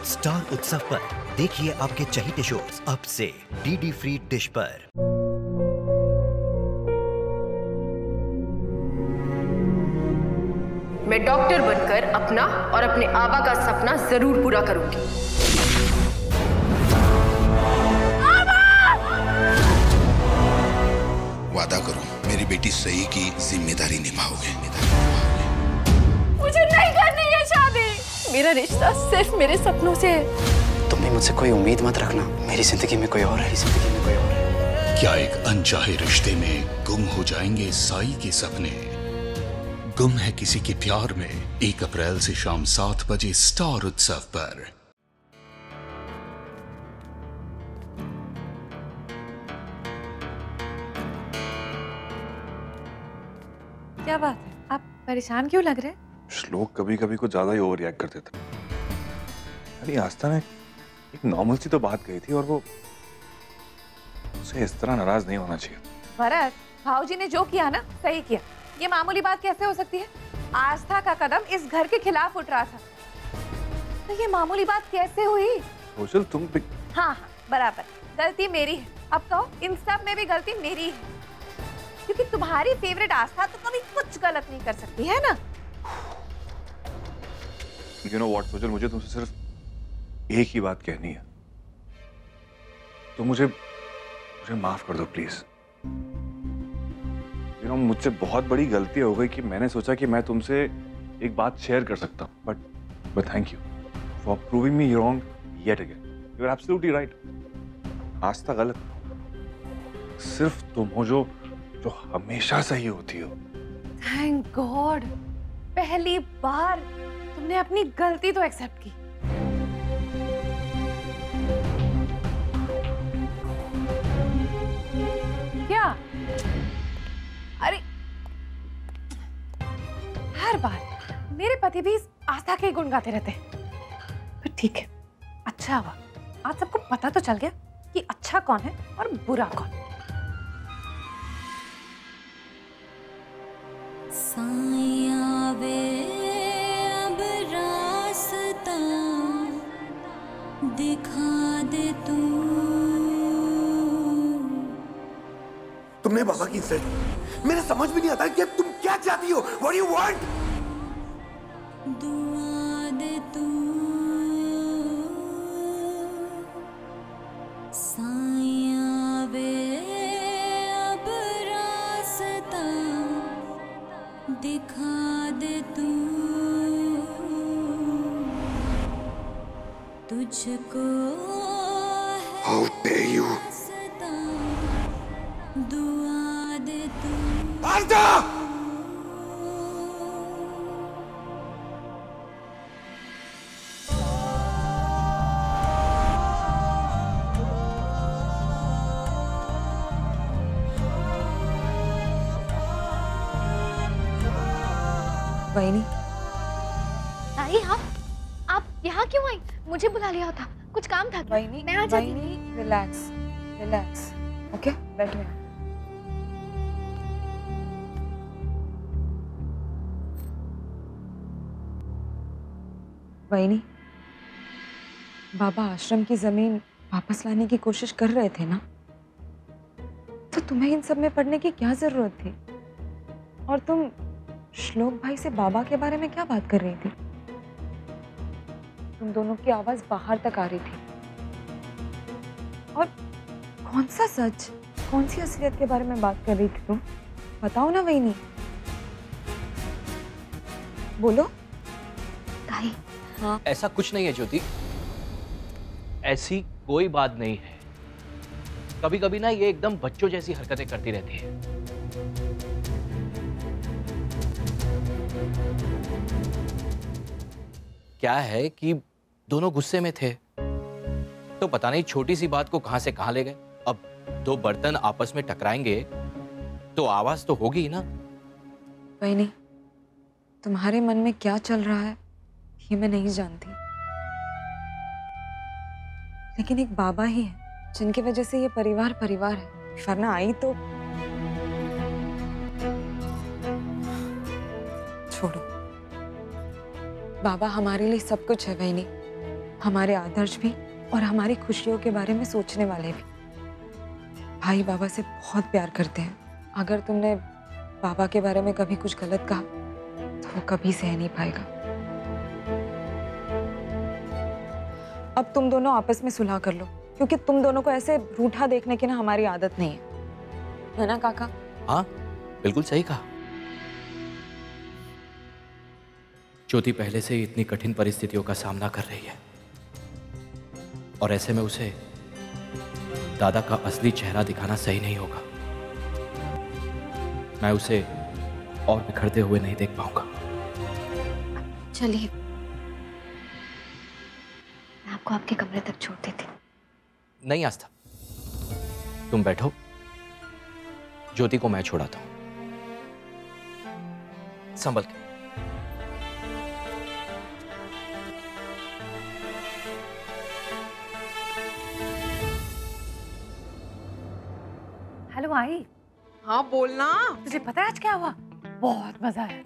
Star उत्सव पर देखिए आपके चहेते शोज अब से डीडी फ्री डिश पर। मैं डॉक्टर बनकर अपना और अपने आबा का सपना जरूर पूरा करूंगी। वादा करो मेरी बेटी सही की जिम्मेदारी निभाओगे। मुझे नहीं करनी है शादी। मेरा रिश्ता सिर्फ मेरे सपनों से है। तुम भी मुझसे कोई उम्मीद मत रखना। मेरी जिंदगी में कोई और है, जिंदगी में कोई और है। क्या एक अनचाहे रिश्ते में गुम हो जाएंगे साई के सपने? गुम है किसी के प्यार में 1 अप्रैल से शाम 7 बजे स्टार उत्सव पर। क्या बात है, आप परेशान क्यों लग रहे हैं? श्लोक कभी कभी कुछ ज्यादा ही ओवर रिएक्ट कर देता। अरे आस्था ने एक नॉर्मल सी तो बात कही थी और वो उसे इस तरह नाराज नहीं होना चाहिए। भरत, भाऊजी ने जो किया ना सही किया। ये मामूली बात कैसे हो सकती है? आस्था का कदम इस घर के खिलाफ उठ रहा था, तो ये मामूली बात कैसे हुई? सोशल तुम भी... हाँ, बराबर गलती मेरी है। अब कहो, इन सब में भी गलती मेरी है, क्योंकि तुम्हारी फेवरेट आस्था तो कभी कुछ गलत नहीं कर सकती है ना। You know what, सोशल, मुझे तुमसे सिर्फ एक ही बात कहनी है। तो मुझे माफ कर दो प्लीज। मुझसे बहुत बड़ी गलती हो गई कि मैंने सोचा कि मैं तुमसे एक बात शेयर कर सकता हूं, but thank you for proving me wrong yet again. You are absolutely right. Aastha गलत, सिर्फ तुम हो जो हमेशा सही होती हो। थैंक गॉड, पहली बार तुमने अपनी गलती तो एक्सेप्ट की। क्या? अरे हर बार मेरे पति भी इस आस्था के गुण गाते रहते हैं, पर ठीक है, अच्छा हुआ आज सबको पता तो चल गया कि अच्छा कौन है और बुरा कौन। साया वे अब रास्ता दिखा दे तू। तुमने बाबा की इंसल्ट, मेरे समझ भी नहीं आता कि तुम क्या चाहती हो। What do you want? दुआ दे तू साया वे अब रास्ता दिखा दे तू। तुझको How dare you? दुआ दे तू। आस्था! वहीनी, आई आप यहाँ क्यों आई? मुझे बुला लिया था, कुछ काम था क्या? वहीनी, मैं आ जाती। रिलैक्स रिलैक्स, ओके, बैठो। वहीनी, बाबा आश्रम की जमीन वापस लाने की कोशिश कर रहे थे ना, तो तुम्हें इन सब में पढ़ने की क्या जरूरत थी? और तुम श्लोक भाई से बाबा के बारे में क्या बात कर रही थी? तुम दोनों की आवाज बाहर तक आ रही थी। और कौन सा सच, कौन सी असलियत के बारे में बात कर रही थी तुम? बताओ ना वहीनी, बोलो। ताई, हाँ? ऐसा कुछ नहीं है ज्योति, ऐसी कोई बात नहीं है। कभी कभी ना ये एकदम बच्चों जैसी हरकतें करती रहती है। क्या है कि दोनों गुस्से में थे, तो पता नहीं छोटी सी बात को कहां से कहां ले गए। अब 2 बर्तन आपस में टकराएंगे तो आवाज तो होगी ही ना। वहीनी, तुम्हारे मन में क्या चल रहा है ये मैं नहीं जानती, लेकिन एक बाबा ही है जिनकी वजह से ये परिवार परिवार है, वरना आई तो छोड़ो। बाबा हमारे लिए सब कुछ है वहीनी, हमारे आदर्श भी और हमारी खुशियों के बारे में सोचने वाले भी। भाई बाबा से बहुत प्यार करते हैं। अगर तुमने बाबा के बारे में कभी कुछ गलत कहा तो वो कभी सह नहीं पाएगा। अब तुम दोनों आपस में सुलह कर लो, क्योंकि तुम दोनों को ऐसे रूठा देखने की ना हमारी आदत नहीं है ना काका? हाँ, बिल्कुल सही कहा। ज्योति पहले से ही इतनी कठिन परिस्थितियों का सामना कर रही है और ऐसे में उसे दादा का असली चेहरा दिखाना सही नहीं होगा। मैं उसे और बिखरते हुए नहीं देख पाऊंगा। चलिए, मैं आपको आपके कमरे तक छोड़ देती हूँ। नहीं आस्था, तुम बैठो, ज्योति को मैं छोड़ाता हूं। संभल के। हेलो आई। हाँ बोलना। तुझे पता है आज क्या हुआ? बहुत मजा आया।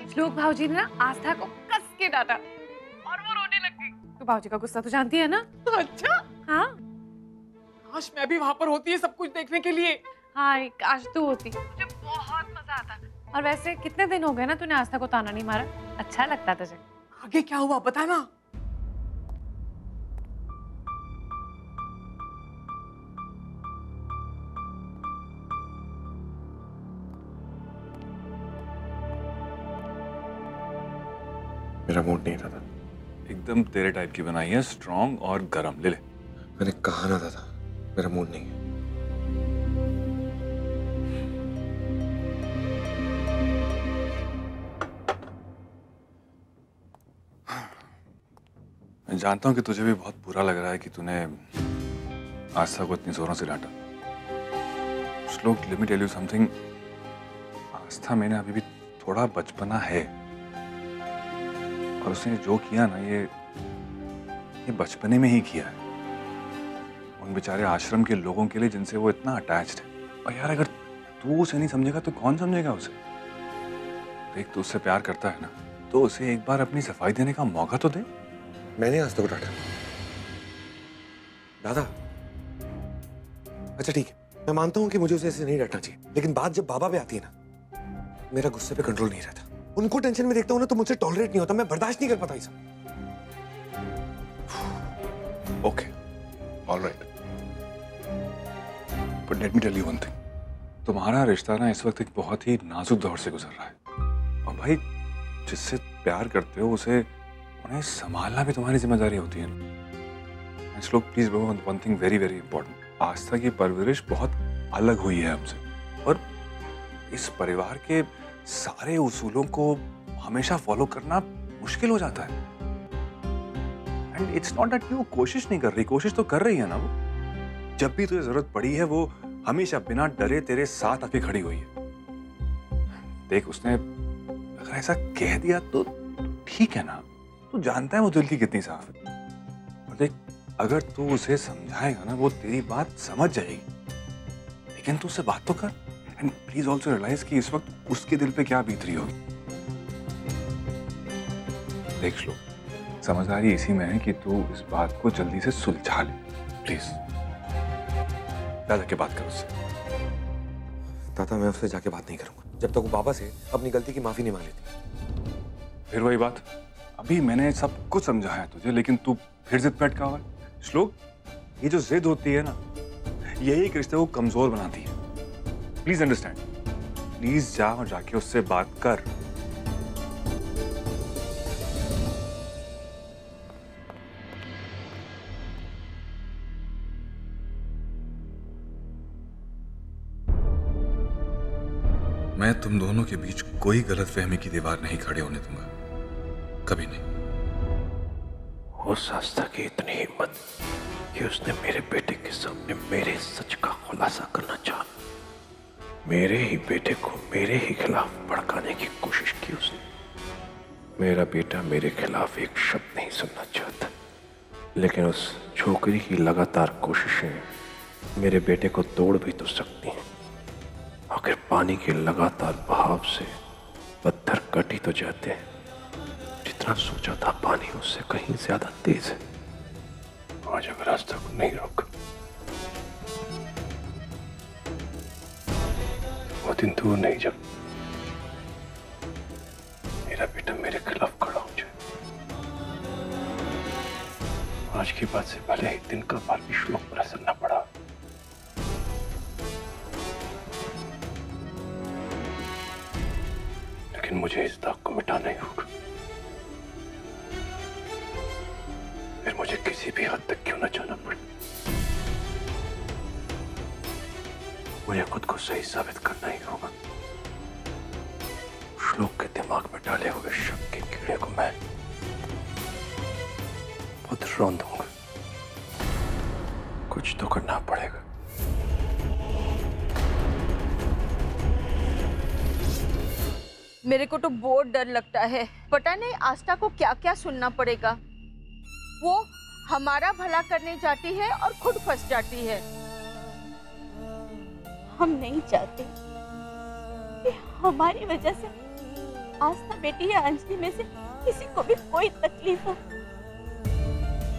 श्लोक भाऊजी ने ना आस्था को कस के डांटा और वो रोने लग गई। तो भाऊजी का गुस्सा तो जानती है ना? अच्छा हाँ। काश मैं भी वहाँ पर होती है सब कुछ देखने के लिए। हाँ, काश तू होती, मुझे बहुत मजा आता। और वैसे कितने दिन हो गए ना तूने आस्था को ताना नहीं मारा? अच्छा लगता तुझे? आगे क्या हुआ बताना। मेरा मूड नहीं था। एकदम तेरे टाइप की बनाई है, स्ट्रॉन्ग और गरम। ले ले। मैंने कहा ना दादा, मेरा मूड नहीं है। मैं जानता हूँ कि तुझे भी बहुत बुरा लग रहा है कि तूने आस्था को इतनी जोरों से डांटा। Shlok, let me tell you something. Aastha में ना अभी भी थोड़ा बचपना है और उसने जो किया ना ये बचपने में ही किया है, उन बेचारे आश्रम के लोगों के लिए जिनसे वो इतना अटैच्ड है। और यार अगर तू उसे नहीं समझेगा तो कौन समझेगा उसे? देख, तू उससे प्यार करता है ना, तो उसे एक बार अपनी सफाई देने का मौका तो दे। मैंने आस्था को डांटा दादा। अच्छा ठीक है, मैं मानता हूं कि मुझे उसे ऐसे नहीं डांटना चाहिए, लेकिन बात जब बाबा पे आती है ना, मेरा गुस्से पे कंट्रोल नहीं रहता। उनको टेंशन में देखता हूं ना तो मुझसे टॉलरेट नहीं होता, मैं बर्दाश्त नहीं कर पाता ये सब। Okay, alright, but let me tell you one thing. तुम्हारा रिश्ता ना इस वक्त एक बहुत ही नाजुक दौर से गुजर रहा है और भाई जिससे प्यार करते हो उसे उन्हें संभालना भी तुम्हारी जिम्मेदारी होती है। Shlok, please one thing very very important. Aastha की परवरिश बहुत अलग हुई है हमसे और इस परिवार के सारे उसूलों को हमेशा फॉलो करना मुश्किल हो जाता है। एंड इट्स नॉट दैट वो कोशिश नहीं कर रही, कोशिश तो कर रही है ना वो। जब भी तुझे जरूरत पड़ी है वो हमेशा बिना डरे तेरे साथ आके खड़ी हुई है। देख, उसने अगर ऐसा कह दिया तो ठीक है ना, तू जानता है वो दिल की कितनी साफ है। और देख, अगर तू उसे समझाएगा ना वो तेरी बात समझ जाएगी, लेकिन तू उससे बात तो कर। एंड प्लीज ऑल्सो रियलाइज कि इस वक्त उसके दिल पे क्या बीत रही होगी। देख लो, समझदारी इसी में है कि तू इस बात को जल्दी से सुलझा ले। प्लीज दादा के बात कर उससे। दादा, मैं उससे जाके बात नहीं करूंगा जब तक वो बाबा से अपनी गलती की माफी नहीं मांग लेती। फिर वही बात, अभी मैंने सब कुछ समझाया तुझे, लेकिन तू फिर जिद पे अटका हुआ है। श्लोक, ये जो जिद होती है ना, यही एक रिश्ते को कमजोर बनाती है। Please understand. प्लीज जा और जाके उससे बात कर। मैं तुम दोनों के बीच कोई गलतफहमी की दीवार नहीं खड़े होने दूंगा, कभी नहीं। उस आस्था की इतनी हिम्मत कि उसने मेरे बेटे के सामने मेरे सच का खुलासा करना चाहा। मेरे ही बेटे को मेरे ही खिलाफ भड़काने की कोशिश की उसने। मेरा बेटा मेरे खिलाफ एक शब्द नहीं सुनना चाहता, लेकिन उस छोकरी की लगातार कोशिशें मेरे बेटे को तोड़ भी तो सकती हैं। आखिर पानी के लगातार बहाव से पत्थर कट ही तो जाते हैं। जितना सोचा था पानी उससे कहीं ज्यादा तेज है। आज अगर आस्था को नहीं रोका, वो दिन दूर नहीं जब मेरा बेटा मेरे खिलाफ खड़ा हो जाए। आज की बात से भले ही दिन का बार भी श्लोक पर असर न पड़ा, लेकिन मुझे इस दाग को मिटाना ही होगा। फिर मुझे किसी भी हद तक क्यों न जाना पड़े, मुझे खुद को सही साबित करना ही होगा। श्लोक के दिमाग में डाले हुए शक के कीड़े को मैं खुद रौंद दूंगा। कुछ तो करना पड़ेगा। मेरे को तो बहुत डर लगता है। पता नहीं आस्था को क्या क्या सुनना पड़ेगा। वो हमारा भला करने जाती है और खुद फंस जाती है। हम नहीं चाहते कि हमारी वजह से आस्था बेटी या अंजलि में से किसी को भी कोई तकलीफ हो।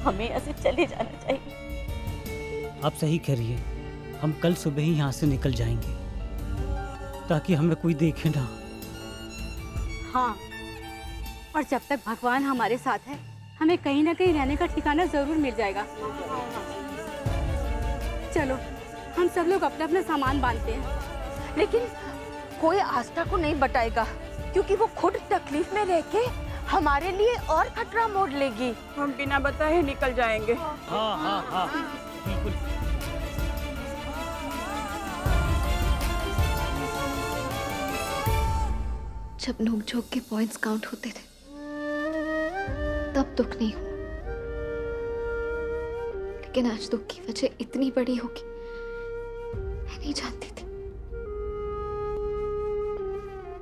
हमें यहाँ से चले जाना चाहिए। आप सही कह रही है। हम कल सुबह ही यहाँ से निकल जाएंगे ताकि हमें कोई देखे ना। हाँ, और जब तक भगवान हमारे साथ है हमें कहीं ना कहीं रहने का ठिकाना जरूर मिल जाएगा। चलो हम सब लोग अपना अपना सामान बांधते हैं। लेकिन कोई आस्था को नहीं बताएगा क्योंकि वो खुद तकलीफ में रह के हमारे लिए और खतरा मोड़ लेगी। हम बिना बताए निकल जाएंगे। हाँ हाँ हाँ बिल्कुल। जब नोक-झोंक के पॉइंट्स काउंट होते थे तब दुख नहीं हुआ, लेकिन आज दुख की वजह इतनी बड़ी होगी मैं नहीं जानती थी।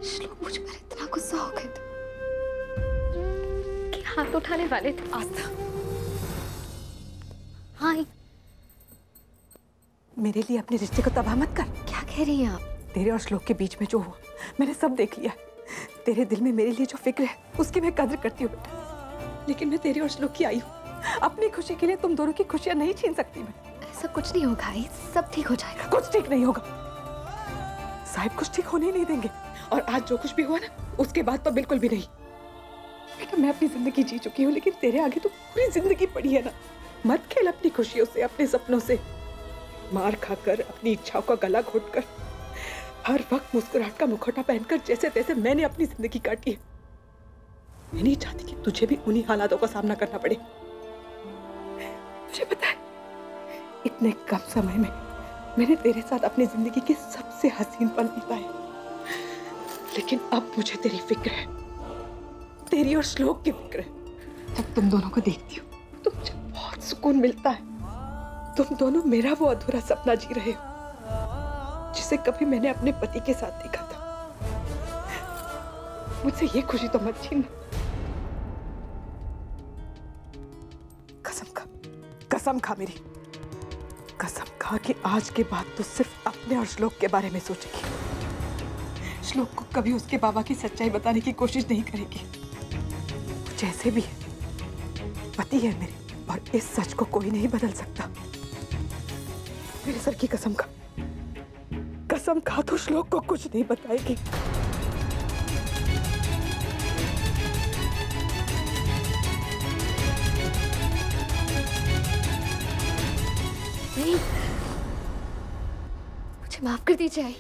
श्लोक मुझ पर इतना गुस्सा हो गए थे कि हाथ उठाने वाले थे। आस्था, हाँ मेरे लिए अपने रिश्ते को तबाह मत कर। क्या कह रही हैं आप? तेरे और श्लोक के बीच में जो हुआ मैंने सब देख लिया। तेरे दिल में मेरे लिए जो फिक्र है उसकी मैं कदर करती हूँ बेटा, लेकिन मैं तेरी और श्लोक की आई हूँ। अपनी खुशी के लिए तुम दोनों की खुशियाँ नहीं छीन सकती मैं। ऐसा कुछ नहीं होगा, सब ठीक हो जाएगा। कुछ ठीक नहीं होगा। साहिब कुछ ठीक होने ही नहीं देंगे, और आज जो कुछ भी हुआ ना उसके बाद तो बिल्कुल भी नहीं। बेटा मैं अपनी जिंदगी जी चुकी हूँ, लेकिन तेरे आगे तो पूरी जिंदगी पड़ी है ना। मत खेल अपनी खुशियों से, अपने सपनों से। मार खाकर, अपनी इच्छाओं का गला घोटकर, हर वक्त मुस्कुराहट का मुखौटा पहनकर जैसे तैसे मैंने अपनी जिंदगी काटी है। मैं नहीं चाहती कि तुझे भी उन्हीं हालातों का सामना करना पड़े। मुझे पता है इतने कम समय में मैंने तेरे साथ अपनी जिंदगी के सबसे हसीन पल बिताए, लेकिन अब मुझे तेरी फिक्र है, तेरी और श्लोक की फिक्र है। जब तुम दोनों को देखती हूँ तो मुझे बहुत सुकून मिलता है। तुम दोनों मेरा वो अधूरा सपना जी रहे हो जिसे कभी मैंने अपने पति के साथ देखा था। मुझसे ये खुशी तो मत छीनना। कसम खा मेरी, कसम खा कि आज के बाद तो सिर्फ अपने और श्लोक के बारे में सोचेगी। श्लोक को कभी उसके बाबा की सच्चाई बताने की कोशिश नहीं करेगी। वो जैसे भी है पति है मेरे, और इस सच को कोई नहीं बदल सकता। मेरे सर की कसम खा, कसम खा तो श्लोक को कुछ नहीं बताएगी। नहीं, मुझे माफ कर दीजिए आई।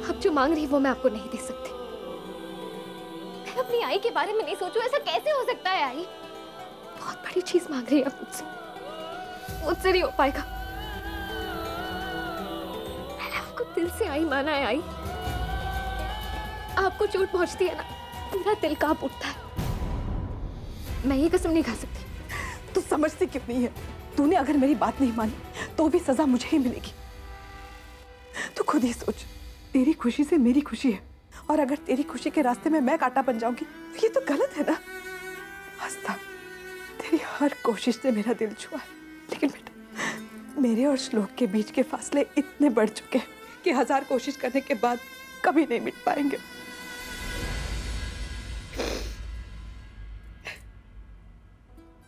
आप जो मांग रही वो मैं आपको नहीं दे सकती। मैं अपनी आई के बारे में नहीं सोचूं, ऐसा कैसे हो सकता है आई? बहुत बड़ी चीज मांग रही है आप मुझसे, मुझसे नहीं हो पाएगा। मैंने आपको दिल से आई माना है आई। आपको चोट पहुंचती है ना, मेरा दिल कांप उठता है। मैं ये कसम नहीं खा सकती। तू समझती क्यों नहीं है? तूने अगर मेरी बात नहीं मानी तो भी सजा मुझे ही मिलेगी। तू खुद ही सोच, तेरी खुशी से मेरी खुशी है, और अगर तेरी खुशी के रास्ते में मैं कांटा बन जाऊंगी तो ये तो गलत है ना। आस्था, तेरी हर कोशिश से मेरा दिल छुआ है, लेकिन बेटा मेरे और श्लोक के बीच के फासले इतने बढ़ चुके हैं कि 1000 कोशिश करने के बाद कभी नहीं मिट पाएंगे।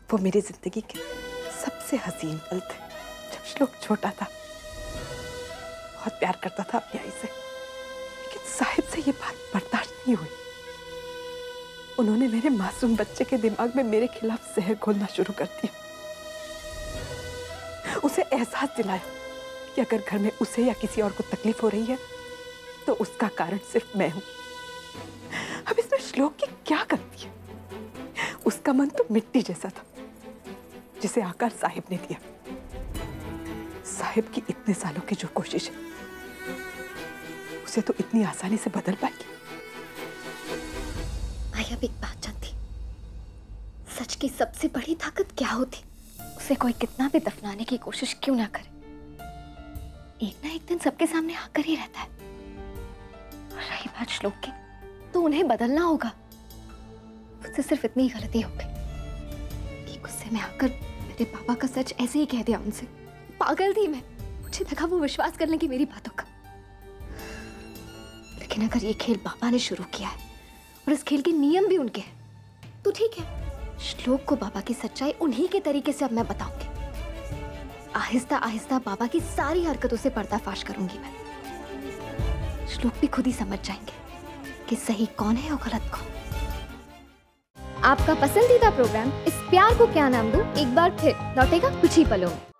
वो मेरी जिंदगी के सबसे हसीन पल थे जब श्लोक छोटा था। बहुत प्यार करता था अपनी आई से, लेकिन साहिब से ये बात बर्दाश्त नहीं हुई। उन्होंने मेरे मासूम बच्चे के दिमाग में मेरे खिलाफ जहर घोलना शुरू कर दिया। उसे एहसास दिलाया कि अगर घर में उसे या किसी और को तकलीफ हो रही है तो उसका कारण सिर्फ मैं हूं। अब इसमें श्लोक की क्या गलती है? उसका मन तो मिट्टी जैसा था जिसे आकार साहिब ने दिया। साहिब की इतने सालों की जो कोशिश है उसे तो इतनी आसानी से बदल पाएगी? मैं अब एक बात जानती, सच की सबसे बड़ी ताकत क्या होती? उसे कोई कितना भी दफनाने की कोशिश क्यों ना करे, एक ना एक दिन सबके सामने आकर ही रहता है। और रही बात श्लोक की, तो उन्हें बदलना होगा। मुझसे सिर्फ इतनी गलती हो गई कि गुस्से में आकर मेरे पापा का सच ऐसे ही कह दिया उनसे। पागल थी मैं, मुझे लगा वो विश्वास कर लेंगे मेरी बातों का। लेकिन अगर ये खेल पापा ने शुरू किया है और इस खेल के नियम भी उनके हैं तो ठीक है, श्लोक को बाबा की सच्चाई उन्हीं के तरीके से अब मैं बताऊंगी। आहिस्ता आहिस्ता बाबा की सारी हरकतों से पर्दाफाश करूंगी मैं। श्लोक भी खुद ही समझ जाएंगे कि सही कौन है और गलत कौन। आपका पसंदीदा प्रोग्राम इस प्यार को क्या नाम दूं एक बार फिर लौटेगा कुछ ही पलों में।